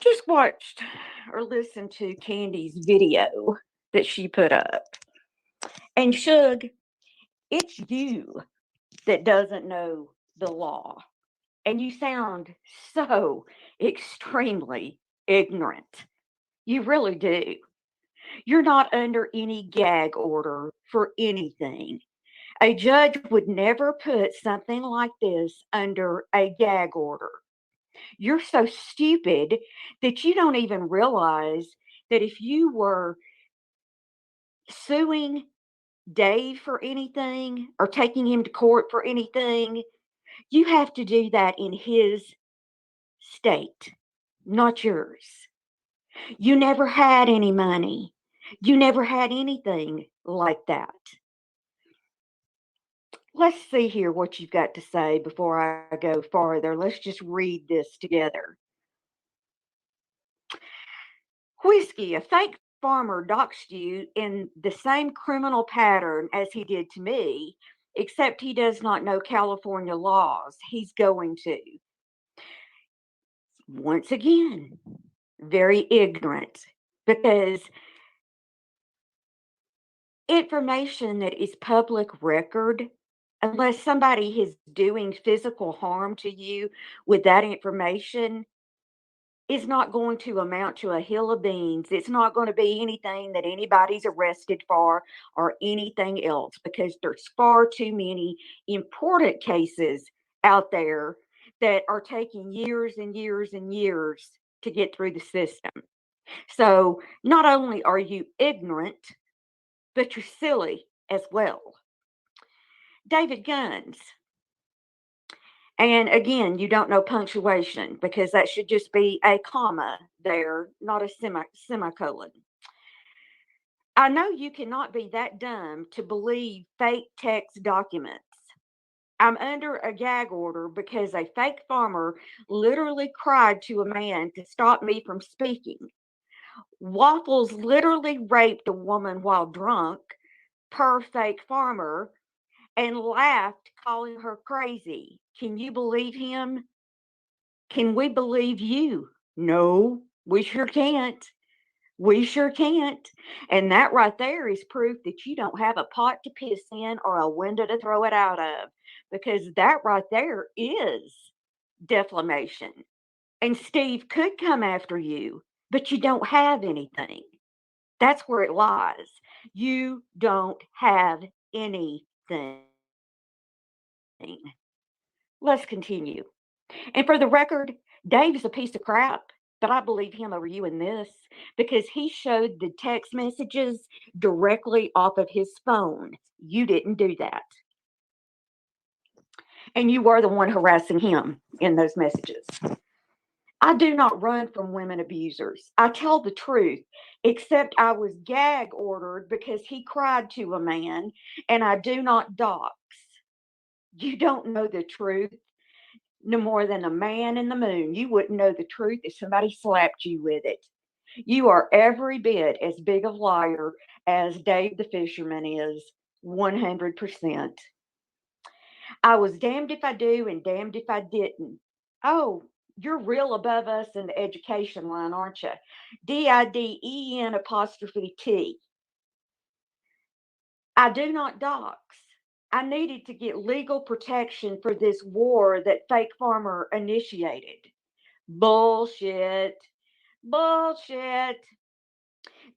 Just watched or listened to Candy's video that she put up. And Shug, it's you that doesn't know the law. And you sound so extremely ignorant. You really do. You're not under any gag order for anything. A judge would never put something like this under a gag order. You're so stupid that you don't even realize that if you were suing Dave for anything or taking him to court for anything, you have to do that in his state, not yours. You never had any money. You never had anything like that. Let's see here what you've got to say before I go farther. Let's just read this together. Whiskey, a fake farmer doxed you in the same criminal pattern as he did to me, except he does not know California laws. He's going to. Once again, very ignorant because information that is public record, unless somebody is doing physical harm to you with that information, is not going to amount to a hill of beans. It's not going to be anything that anybody's arrested for or anything else because there's far too many important cases out there that are taking years and years and years to get through the system. So not only are you ignorant, but you're silly as well. David Guns. And again, you don't know punctuation because that should just be a comma there, not a semicolon. I know you cannot be that dumb to believe fake text documents. I'm under a gag order because a fake farmer literally cried to a man to stop me from speaking. Waffles literally raped a woman while drunk, per fake farmer, and laughed, calling her crazy. Can you believe him? Can we believe you? No, we sure can't. We sure can't. And that right there is proof that you don't have a pot to piss in or a window to throw it out of, because that right there is defamation. And Steve could come after you, but you don't have anything. That's where it lies. You don't have anything. Let's continue. And for the record, Dave's a piece of crap, but I believe him over you in this because he showed the text messages directly off of his phone. You didn't do that. And you were the one harassing him in those messages. I do not run from women abusers. I tell the truth, except I was gag ordered because he cried to a man, and I do not dox. You don't know the truth no more than a man in the moon. You wouldn't know the truth if somebody slapped you with it. You are every bit as big a liar as Dave the Fisherman is, 100%. I was damned if I do and damned if I didn't. Oh, you're real above us in the education line, aren't you? DIDEN apostrophe T. I do not dox. I needed to get legal protection for this war that fake farmer initiated. Bullshit. Bullshit.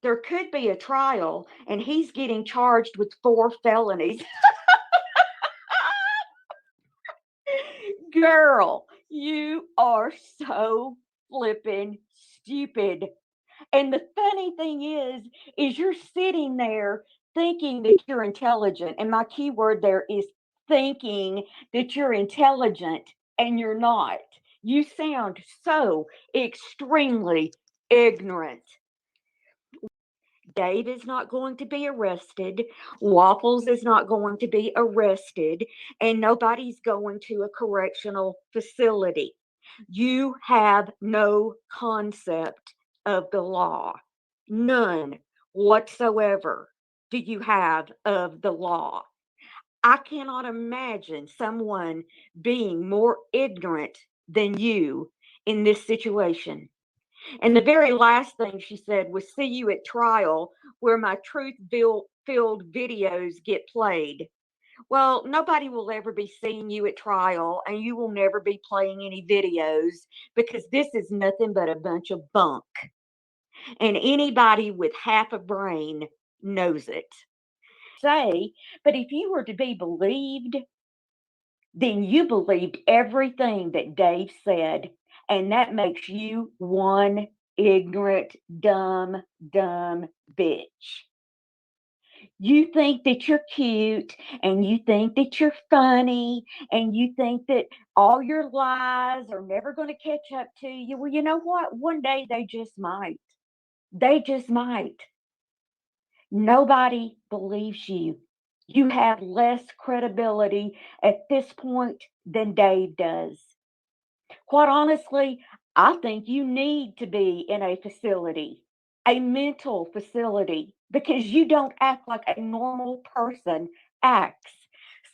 There could be a trial, and he's getting charged with 4 felonies. Girl, you are so flippin' stupid. And the funny thing is you're sitting there thinking that you're intelligent. And my key word there is thinking that you're intelligent, and you're not. You sound so extremely ignorant. Dave is not going to be arrested. Waffles is not going to be arrested. And nobody's going to a correctional facility. You have no concept of the law. None whatsoever do you have of the law. I cannot imagine someone being more ignorant than you in this situation. And the very last thing she said was, see you at trial where my truth-filled videos get played. Well, nobody will ever be seeing you at trial, and you will never be playing any videos because this is nothing but a bunch of bunk. And anybody with half a brain knows it. Say, but if you were to be believed, then you believed everything that Dave said, and that makes you one ignorant, dumb bitch. You think that you're cute, and you think that you're funny, and you think that all your lies are never going to catch up to you. Well, you know what? One day they just might. They just might. Nobody believes you. You have less credibility at this point than Dave does. Quite honestly, I think you need to be in a facility, a mental facility, because you don't act like a normal person acts.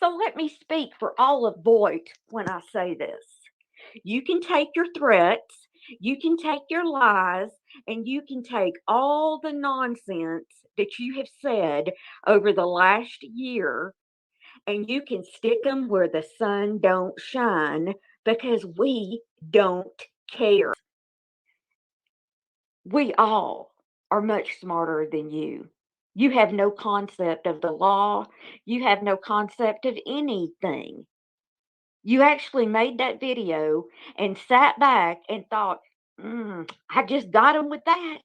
So let me speak for all of Voight when I say this. You can take your threats, you can take your lies, and you can take all the nonsense that you have said over the last year, and you can stick them where the sun don't shine, because we don't care. We all are much smarter than you. You have no concept of the law. You have no concept of anything. You actually made that video and sat back and thought, I just got him with that.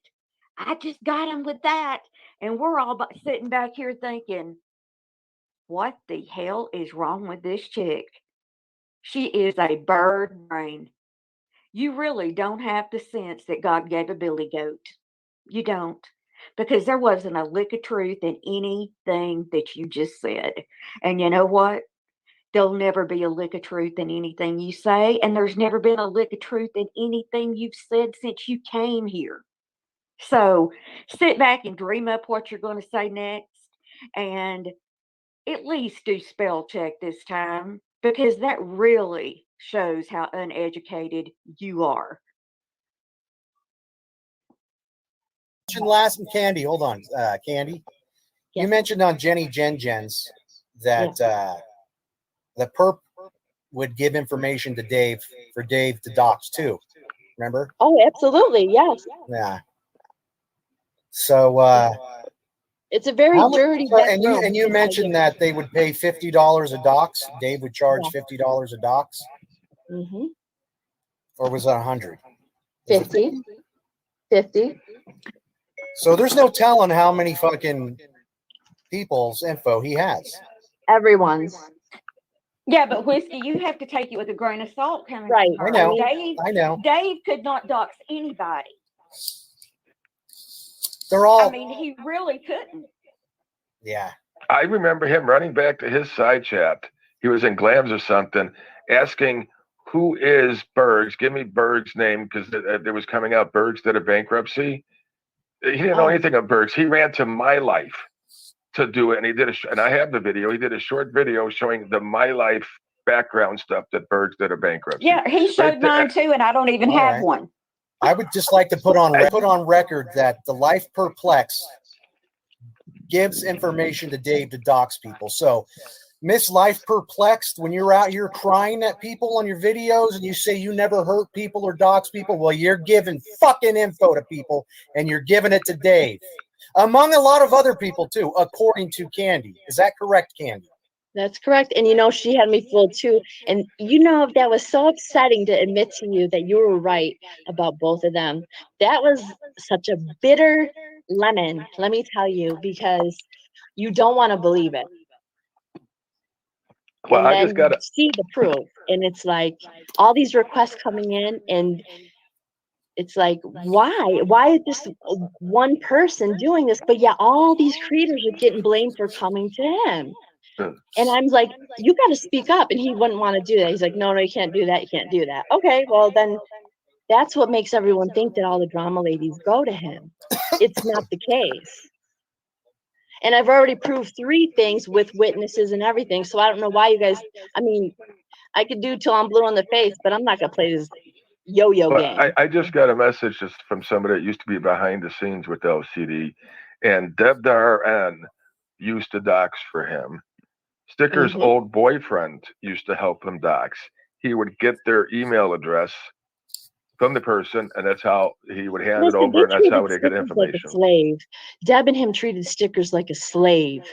I just got him with that. And we're all sitting back here thinking, what the hell is wrong with this chick? She is a bird brain. You really don't have the sense that God gave a billy goat. You don't. Because there wasn't a lick of truth in anything that you just said. And you know what? There'll never be a lick of truth in anything you say. And there's never been a lick of truth in anything you've said since you came here. So sit back and dream up what you're going to say next. And at least do spell check this time, because that really shows how uneducated you are. Last and Candy, hold on, Candy. Yes. You mentioned on Jen's that the perp would give information to Dave for Dave to Doxx too. Remember? Oh, absolutely, yes. Yeah. So it's a very dirty. And you mentioned that they would pay $50 a Doxx. Dave would charge $50 a Doxx. Mm-hmm. Or was it 100? 50. 50. So there's no telling how many fucking people's info he has. Everyone's. Yeah, but Whiskey, you have to take it with a grain of salt coming right. from her. I know. Dave could not dox anybody. They're all. I mean, he really couldn't. Yeah. I remember him running back to his side chat. He was in Glams or something, asking, who is Berg's? Give me Berg's name, because there was coming out Berg's did a bankruptcy. He didn't know anything of Berg's. He ran to My Life to do it, and he did and I have the video. He did a short video showing the My Life background stuff that Berg's did a bankruptcy. Yeah, he showed mine too, and I don't even have one. I would just like to put on record that the Life Perplex gives information to Dave to dox people. So, Miss Life Perplexed, when you're out here crying at people on your videos and you say you never hurt people or dox people, well, you're giving fucking info to people, and you're giving it to Dave. Among a lot of other people, too, according to Candy. Is that correct, Candy? That's correct. And, she had me fooled, too. And, that was so upsetting to admit to you that you were right about both of them. That was such a bitter lemon, let me tell you, because you don't want to believe it. Well, and I then just got to see the proof. And it's like all these requests coming in, and it's like, why is just one person doing this? But yeah, all these creators are getting blamed for coming to him. And I'm like, you got to speak up. And he wouldn't want to do that. He's like, no, you can't do that. You can't do that. Okay, well, then that's what makes everyone think that all the drama ladies go to him. It's not the case. And I've already proved 3 things with witnesses and everything. So I don't know why you guys, I could do till I'm blue in the face, but I'm not going to play this yo-yo Well, gang. I just got a message just from somebody that used to be behind the scenes with LCD, and Deb RN used to dox for him. Sticker's Mhm. old boyfriend used to help him dox. He would get their email address from the person, and that's how he would hand it Listen, over, they and that's how treated they get Stickers like a information. slave. Deb and him treated Stickers like a slave.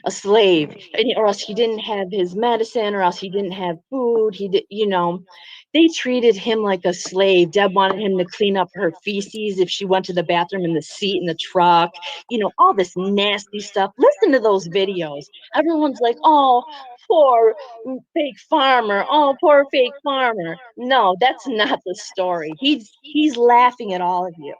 A slave, or else he didn't have his medicine, or else he didn't have food. He did, they treated him like a slave. Deb wanted him to clean up her feces if she went to the bathroom in the seat in the truck, all this nasty stuff. Listen to those videos. Everyone's like, oh, poor fake farmer. Oh, poor fake farmer. No, that's not the story. He's laughing at all of you.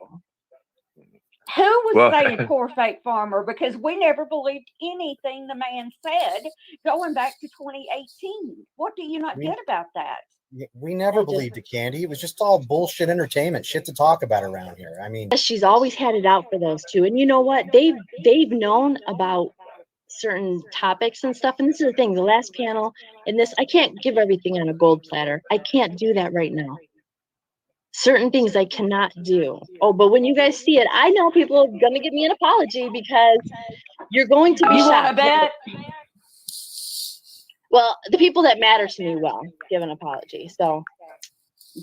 Who was Well, saying poor fake farmer? Because we never believed anything the man said going back to 2018. What do you not get about that? We never believed it, Candy. It was just all bullshit entertainment, shit to talk about around here. I mean, She's always had it out for those two. And you know what? They've known about certain topics and stuff. And this is the thing, the last panel and this, I can't give everything on a gold platter. I can't do that right now. Certain things I cannot do. Oh, but when you guys see it, I know people are going to give me an apology because you're going to be You want to shocked. bet? Well, the people that matter to me will give an apology. So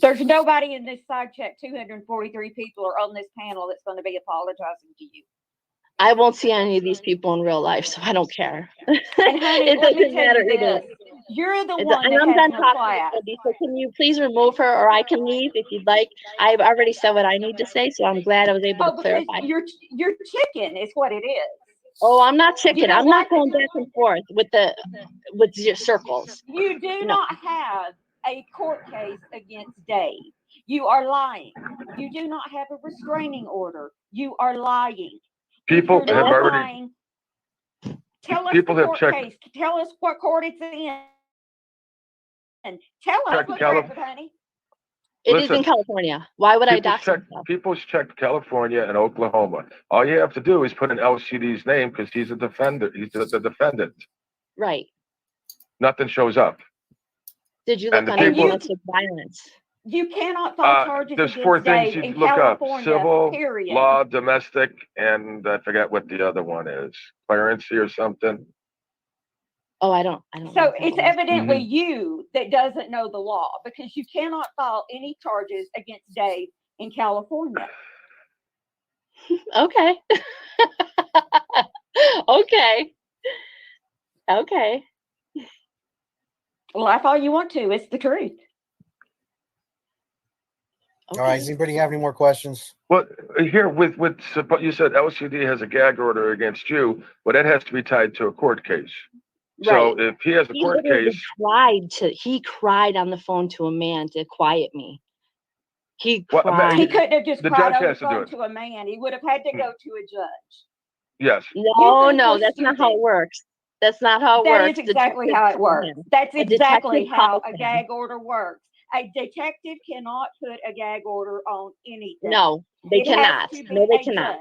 there's nobody in this side chat. 243 people are on this panel that's going to be apologizing to you. I won't see any of these people in real life, so I don't care. And honey, it let me doesn't tell matter you either. this. You're the And one that I'm has done no talking, class. so can you please remove her, or I can leave if you'd like. I've already said what I need to say, so I'm glad I was able to Because clarify. you're chicken is what it is. Oh, I'm not chicken. I'm not going the, back and forth with your circles. You do not have a court case against Dave. You are lying. You do not have a restraining order. You are lying. People If you're have not already. lying, tell us People the have court checked. case. Tell us what court it's in. And tell us what honey. It is in California. Why would I dox myself? People's checked California and Oklahoma. All you have to do is put in LCD's name because he's a defendant. He's the defendant. Right. Nothing shows up. Did you look on domestic violence? You cannot file charges there's against 4 things Dave you in look California, up: civil, period. law, domestic, and I forgot what the other one is. Clearancy or something. Oh, I don't. So it's evidently you that doesn't know the law, because you cannot file any charges against Dave in California. Okay. Okay. Laugh all you want to. It's the truth. Okay. All right. Does anybody have any more questions? Well, here with you said LCD has a gag order against you. Well, that has to be tied to a court case. Right. So if he has a court case, he cried on the phone to a man to quiet me. He cried. Well, he couldn't have just cried on the has phone to a man. He would have had to go to a judge. Yes. No, that's not how it works. That's not how it works. That is exactly how it works. That's exactly how a gag order works. A detective cannot put a gag order on anything. No, they cannot. No, they cannot.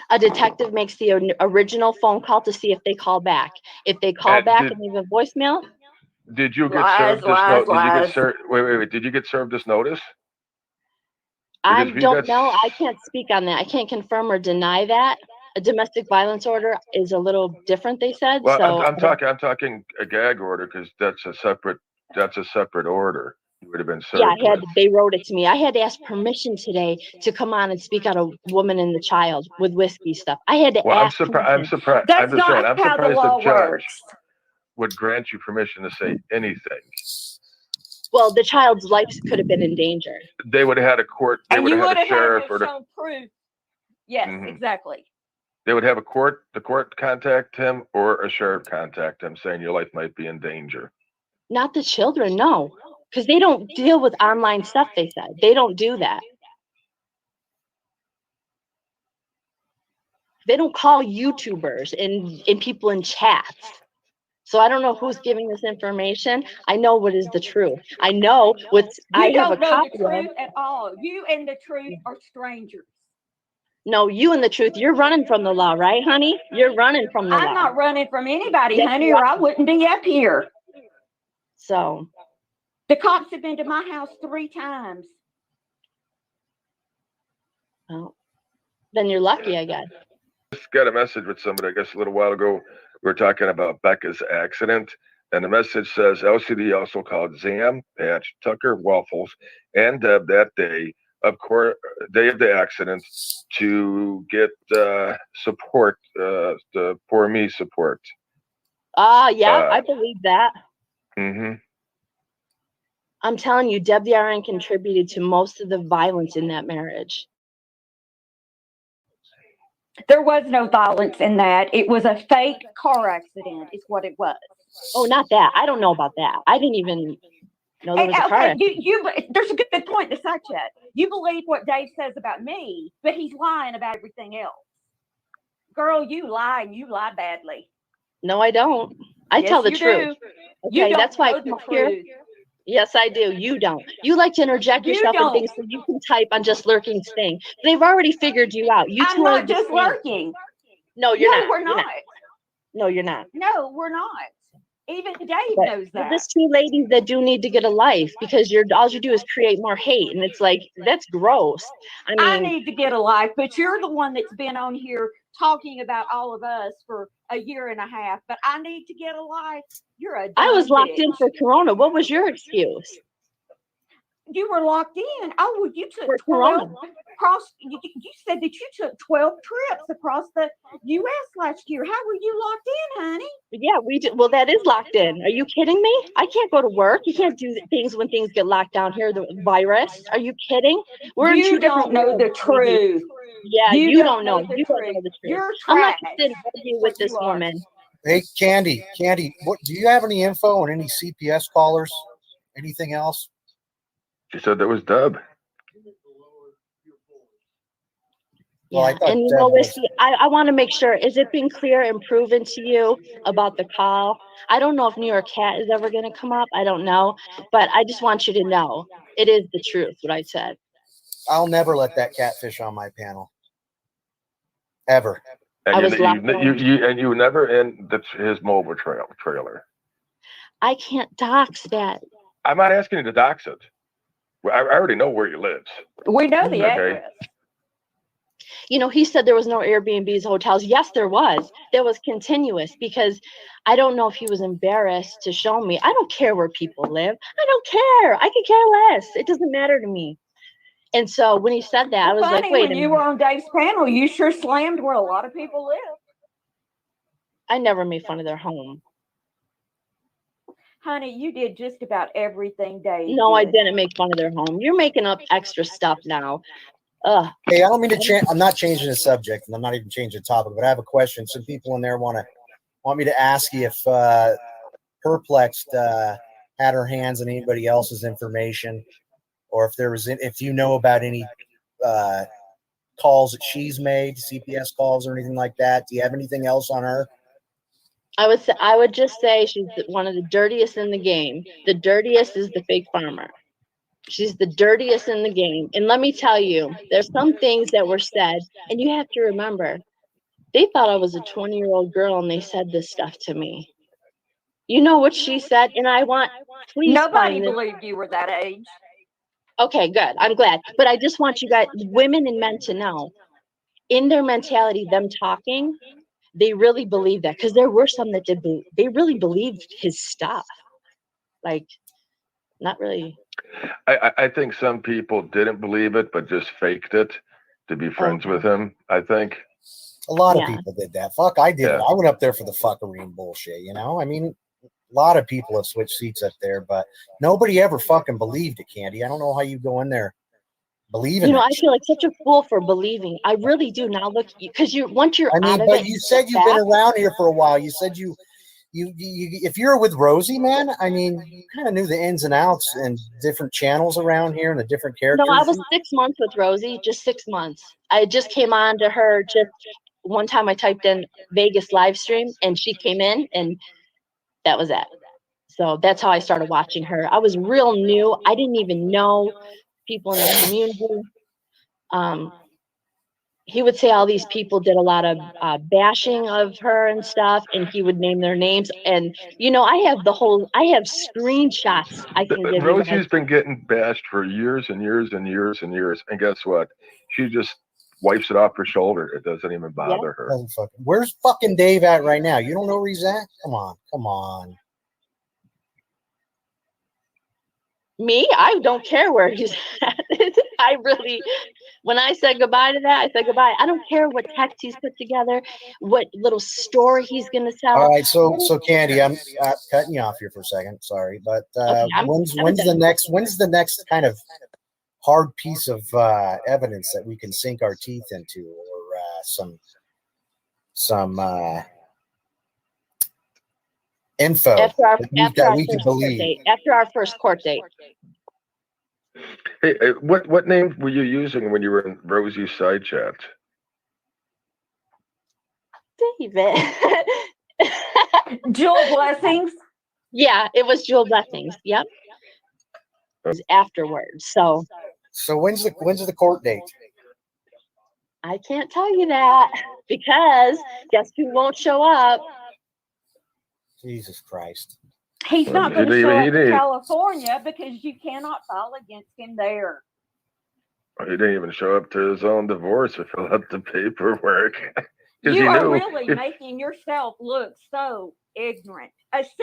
A detective makes the original phone call to see if they call back. If they call back and leave a voicemail. Did you get served this notice? Wait. Did you get served this notice? I don't know. I can't speak on that. I can't confirm or deny that. A domestic violence order is a little different, they said. Well, so I'm talking a gag order, because that's a separate order. You would have been served. Yeah, they wrote it to me. I had to ask permission today to come on and speak on a woman and the child with whiskey stuff. I had to ask. I'm surprised. That's not how the law works. Would grant you permission to say anything. Well, the child's life could have been in danger. They would have had a court. They would have had a sheriff or shown proof. Yes, exactly. They would have the court contact him, or a sheriff contact him, saying your life might be in danger. Not the children, no, because they don't deal with online stuff. They said they don't do that. They don't call YouTubers and people in chats. So I don't know who's giving this information. I know what is the truth. I know what's. I have a copy of. You don't know the truth at all. You and the truth are strangers. No, you and the truth. You're running from the law, right, honey? You're running from the law. I'm not running from anybody, honey, or I wouldn't be up here. So the cops have been to my house 3 times. Well, then you're lucky, I guess. Just got a message with somebody, I guess, a little while ago. We were talking about Becca's accident, and the message says LCD also called Zam, Patch, Tucker, Waffles, and Deb that day, of course, day of the accident, to get support, the For Me support. Yeah, I believe that. Mm-hmm. I'm telling you, Deb the RN contributed to most of the violence in that marriage. There was no violence in that. It was a fake car accident, is what it was. Oh, not that. I don't know about that. I didn't even know there was a car accident. There's a good point in the side chat. You believe what Dave says about me, but he's lying about everything else. Girl, you lie, and you lie badly. No, I don't. I tell the truth. Okay, Okay, that's why I know come the up here. truth. Yes, I do. You don't. You like to interject You yourself in don't. things so you can type on Just Lurking's thing. They've already figured you out. You I'm two are not just lurking. No, you're No, not. we're You're not. No, you're not. No, we're not. Even Dave But knows you're that. just two ladies that do need to get a life because all you do is create more hate, and it's like that's gross. I need to get a life, but you're the one that's been on here talking about all of us for a year and a half. But I need to get a life. You're a dumb I was locked in bitch. for Corona. What was your excuse? You were locked in. Oh, well, you took For 12 Corona. across. You said that you took 12 trips across the U.S. last year. How were you locked in, honey? Yeah, we did. Well, that is locked in. Are you kidding me? I can't go to work. You can't do things when things get locked down here. The virus. Are you kidding? We're in two different don't know worlds, the lady. truth. Yeah, you don't know. The You don't truth. know the truth. You're I'm not trash. going to argue with this woman. Hey, Candy, what do you have any info on any CPS callers? Anything else? She said that was Deb. Well, Yeah, and you know, Whiskey, I want to make sure, is it been clear and proven to you about the call? I don't know if New York Cat is ever going to come up. I don't know, but I just want you to know it is the truth, what I said. I'll never let that catfish on my panel. Ever. And I was locked in. you were never in his mobile trailer. I can't dox that. I'm not asking you to dox it. I already know where he lives. We know the address. You know, he said there was no Airbnbs, hotels. Yes, there was. There was continuous because I don't know if he was embarrassed to show me. I don't care where people live. I don't care. I could care less. It doesn't matter to me. And so when he said that, I was like, wait a minute. When you were on Dave's panel, you sure slammed where a lot of people live. I never made fun of their home. Honey, you did just about everything Dave No, did. I didn't make fun of their home. You're making up extra stuff now. Hey, I don't mean to change. I'm not changing the subject, and I'm not even changing the topic. But I have a question. Some people in there want me to ask you if Perplexed had her hands on anybody else's information, or if you know about any calls that she's made, CPS calls or anything like that. Do you have anything else on her? I would just say she's one of the dirtiest in the game. The dirtiest is the fake farmer. She's the dirtiest in the game. And let me tell you, there's some things that were said, and you have to remember, they thought I was a 20-year-old girl, and they said this stuff to me. You know what she said? And please Nobody believed you were that age. Okay, good. I'm glad. But I just want you guys, women and men, to know, in their mentality, them talking, they really believe that. Because there were some that did believe. They really believed his stuff. Like, not really. I think some people didn't believe it, but just faked it to be friends with him, I think. A lot of people did that. Fuck, I did it. I went up there for the fuckery and bullshit, you know? I mean, a lot of people have switched seats up there, but nobody ever fucking believed it, Candy. I don't know how you go in there believing it. You know, I feel like such a fool for believing. I really do. Now look, because once you're out of but it, you said you've been around here for a while. You said you if you're with Rosie, man, I mean, you kind of knew the ins and outs and different channels around here and the different characters. No, I was 6 months with Rosie, just 6 months. I just came on to her just one time. I typed in Vegas live stream and she came in, and that was it. So that's how I started watching her. I was real new. I didn't even know people in the community. He would say all these people did a lot of bashing of her and stuff, and he would name their names. And, you know, I have screenshots I can give you. Rosie's been getting bashed for years and years and years and years. And guess what? She just wipes it off her shoulder. It doesn't even bother her. Where's fucking Dave at right now? You don't know where he's at? Come on. Me, I don't care where he's at. I really, when I said goodbye to that, I said goodbye. I don't care what text he's put together, what little story he's gonna sell. All right, so Candy, I'm cutting you off here for a second. Sorry, but when's the next kind of hard piece of evidence that we can sink our teeth into, or some info after our we can believe after our first court date? Hey, what name were you using when you were in Rosie's side chat? David. Jewel Blessings. Yeah, it was Jewel Blessings. Yep. It was afterwards. So when's the court date? I can't tell you that because guess who won't show up? Jesus Christ. He's not going to show up in California because you cannot file against him there. He didn't even show up to his own divorce or fill out the paperwork. You are really making yourself look so ignorant.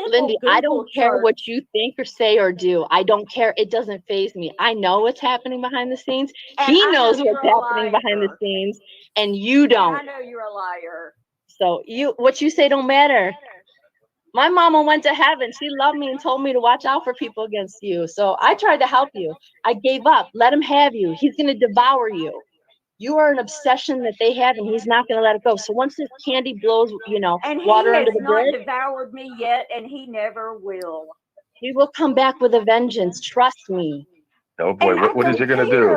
Lindy, I don't care what you think or say or do. I don't care. It doesn't faze me. I know what's happening behind the scenes. He knows what's happening behind the scenes, and you don't. I know you're a liar. So what you say don't matter. My mama went to heaven. She loved me and told me to watch out for people against you. So I tried to help you. I gave up. Let him have you. He's going to devour you. You are an obsession that they have, and he's not going to let it go. So once this Candy blows, and water under the bridge, he has not devoured me yet, and he never will. He will come back with a vengeance. Trust me. Oh boy, what is he going to do?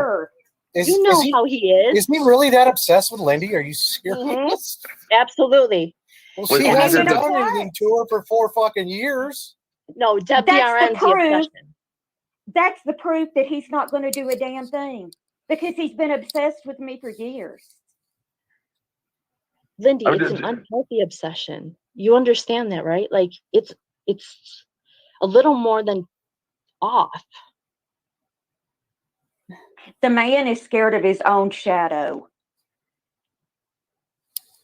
You know how he is. Is he really that obsessed with Lindy? Are you serious? Mm-hmm. Absolutely. Well, she hasn't done anything to her for 4 fucking years. No, WRN's the obsession. That's the proof that he's not going to do a damn thing because he's been obsessed with me for years. Lindy, it's an unhealthy obsession. You understand that, right? Like it's a little more than off. The man is scared of his own shadow.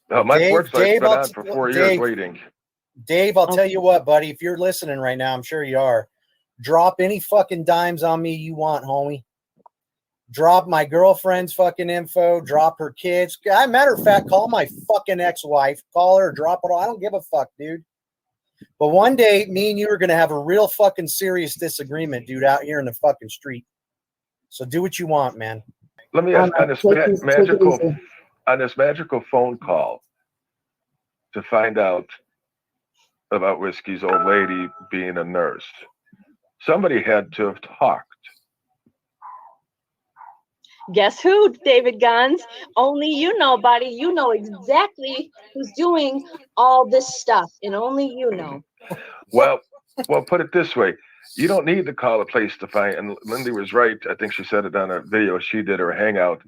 My sports life's been on for 4 years waiting. Dave, I'll tell you what, buddy. If you're listening right now, I'm sure you are. Drop any fucking dimes on me you want, homie. Drop my girlfriend's fucking info. Drop her kids. Matter of fact, call my fucking ex-wife. Call her. Drop it all. I don't give a fuck, dude. But one day, me and you are going to have a real fucking serious disagreement, dude, out here in the fucking street. So do what you want, man. Let me ask on this magical phone call to find out about Whiskey's old lady being a nurse. Somebody had to have talked. Guess who, David Guns? Only you know, buddy. You know exactly who's doing all this stuff, and only you know. Well, put it this way. You don't need to call a place to find, and Lindy was right. I think she said it on a video she did, or a hangout.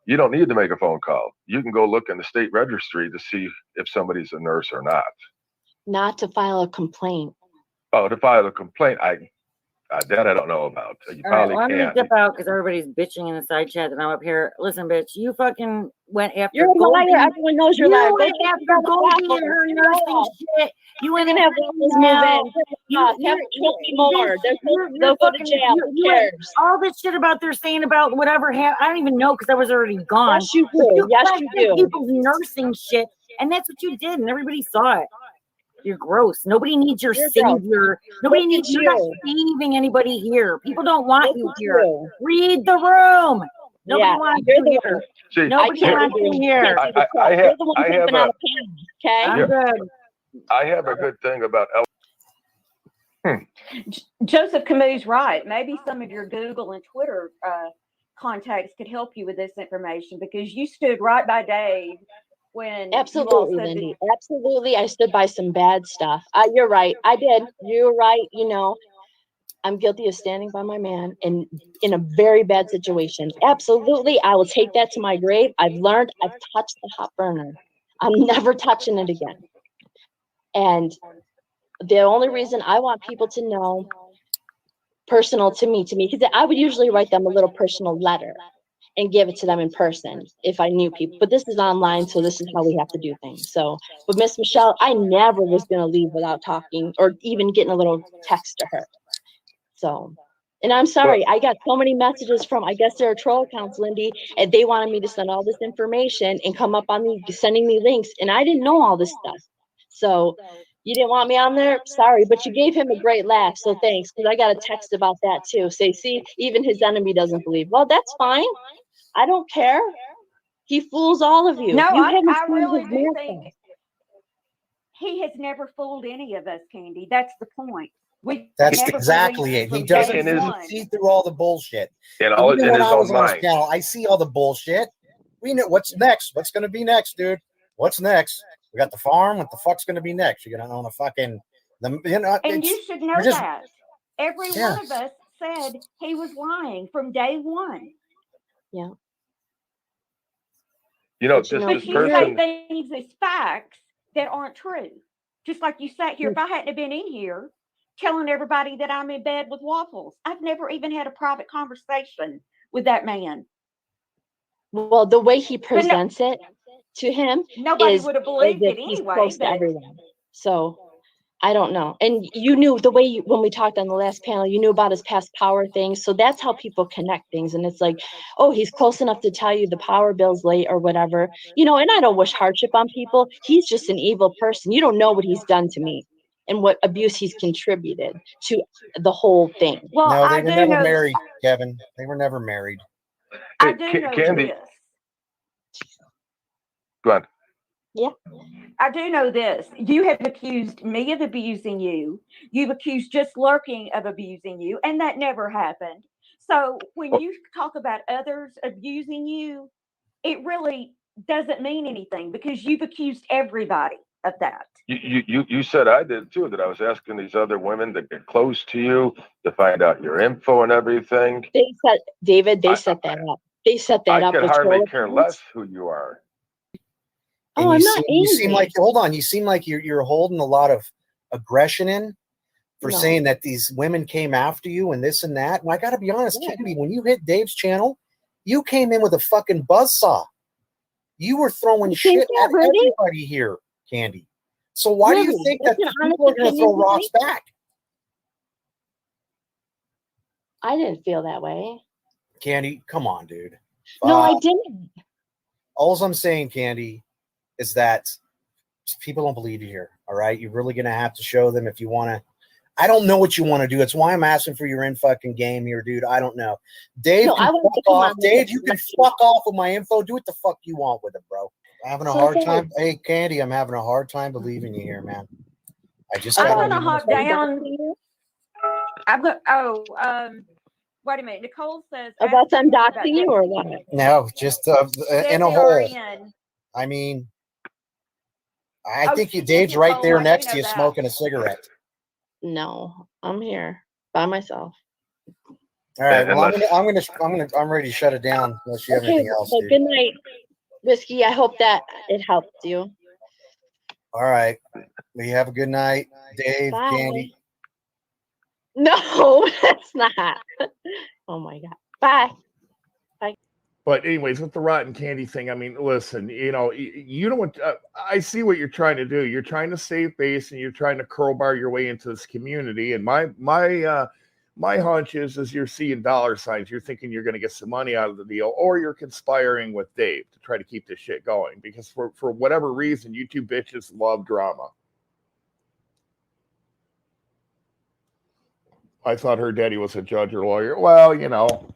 You don't need to make a phone call. You can go look in the state registry to see if somebody's a nurse or not. Not to file a complaint. Oh, to file a complaint, that I don't know about. You probably I'm can't. gonna dip out because everybody's bitching in the side chat, and I'm up here. Listen, bitch, you fucking went after. You're a liar. Everyone knows you're a liar. You went after Goldie and her nursing shit. You We're gonna have Willis move in. Have 20 more. They'll go to jail. Who cares? All this shit about they're saying about whatever happened. I don't even know because I was already gone. Yes, you do. Yes, you do. People's nursing shit, and that's what you did, and everybody saw it. You're gross. Nobody needs your savior. Nobody needs you. You're not saving anybody here. People don't want you here. Read the room. Nobody wants you here. See, nobody wants you here. I have a good thing about Joseph Camus, right. Maybe some of your Google and Twitter contacts could help you with this information because you stood right by Dave. Absolutely, Lindy. Absolutely. I stood by some bad stuff. You're right. I did. You're right. I'm guilty of standing by my man in a very bad situation. Absolutely. I will take that to my grave. I've learned. I've touched the hot burner. I'm never touching it again. And the only reason I want people to know personal to me, because I would usually write them a little personal letter. and give it to them in person if I knew people. But this is online, so this is how we have to do things. So, but Miss Michelle, I never was going to leave without talking or even getting a little text to her. So, and I'm sorry, I got so many messages from, I guess they're troll accounts, Lindy, and they wanted me to send all this information and come up on me, sending me links, and I didn't know all this stuff. So, you didn't want me on there? Sorry, but you gave him a great laugh, so thanks, because I got a text about that too. Say, see, even his enemy doesn't believe. Well, that's fine. I don't care. He fools all of you. No, You I haven't seen really his do master. think he has never fooled any of us, Candy. That's the point. We That's never exactly believed it. He from doesn't day his- one. see through all the bullshit. In And even in when his I was own on his mind. channel, I see all the bullshit. We know what's next. What's going to be next, dude? What's next? We got the farm. What the fuck's going to be next? You're going to own a fucking. And you should know you're just- that. Every Yeah. one of us said he was lying from day one. Yeah. You know, But you this, know, But this you person, say things as facts that aren't true. Just like you sat here, if I hadn't have been in here telling everybody that I'm in bed with waffles, I've never even had a private conversation with that man. well, the way he But presents it to him nobody is would have as believed if it he's anyway. close to But everyone. So I don't know. And you knew the way when we talked on the last panel, you knew about his past power things. So that's how people connect things. And it's like, oh, he's close enough to tell you the power bill's late or whatever. You know, and I don't wish hardship on people. He's just an evil person. You don't know what he's done to me and what abuse he's contributed to the whole thing. well, No, I they were do never know. married, Kevin. They were never married. I Hey, do know Candy, this. go on. I do know this. You have accused me of abusing you. You've accused Just Lurking of abusing you, and that never happened. So when Oh. you talk about others abusing you, it really doesn't mean anything because you've accused everybody of that. You said I did too, that I was asking these other women to get close to you to find out your info and everything. They set, David, they I- set that up. They set that I up could with hardly troll care accounts. less who you are. And Oh, I'm not you seem angry. like, hold on, you seem like you're holding a lot of aggression in for No. saying that these women came after you and this and that. And I got to be honest, Yeah. Candy, when you hit Dave's channel, you came in with a fucking buzzsaw. You were throwing You think shit that, at really? everybody here, Candy. So why do you Really? think That's that an honest people are going to opinion, throw rocks really? back? I didn't feel that way. Candy, come on, dude. No, I didn't. All I'm saying, Candy, is that people don't believe you here. All right, you're really gonna have to show them if you want to. I don't know what you want to do. That's why I'm asking for your in fucking game here, dude. I don't know. Dave, No, can I want to fuck come off. on Dave, with you can it. fuck off with my info. Do what the fuck you want with it, bro. I'm having a So hard thanks. time. Hey, Candy, I'm having a hard time believing you here, man. I just I'm gotta gonna be hop honest with you. down. Doxing you? I'm going. Wait a minute. Nicole says About ask them David about doxing you or what? No, just in a They are hole. in. I mean, I Oh, think she says Dave's right Nicole. there I do next to know you, that. smoking a cigarette. No, I'm here by myself. All right. Well, Unless- I'm ready to shut it down unless you have Okay, anything else, well, dude. good night, Whiskey. I hope that it helped you. All right. Well, you have a good night, Dave, Bye. Candy. No, that's not. Oh my God. Bye. But anyways, with the rotten candy thing, I mean, listen, you know, you don't want. I see what you're trying to do. You're trying to save face, and you're trying to crowbar your way into this community. And my hunch is you're seeing dollar signs. You're thinking you're going to get some money out of the deal, or you're conspiring with Dave to try to keep this shit going. Because for whatever reason, you two bitches love drama. I thought her daddy was a judge or lawyer. Well, you know.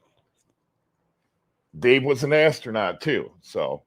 Dave was an astronaut too, so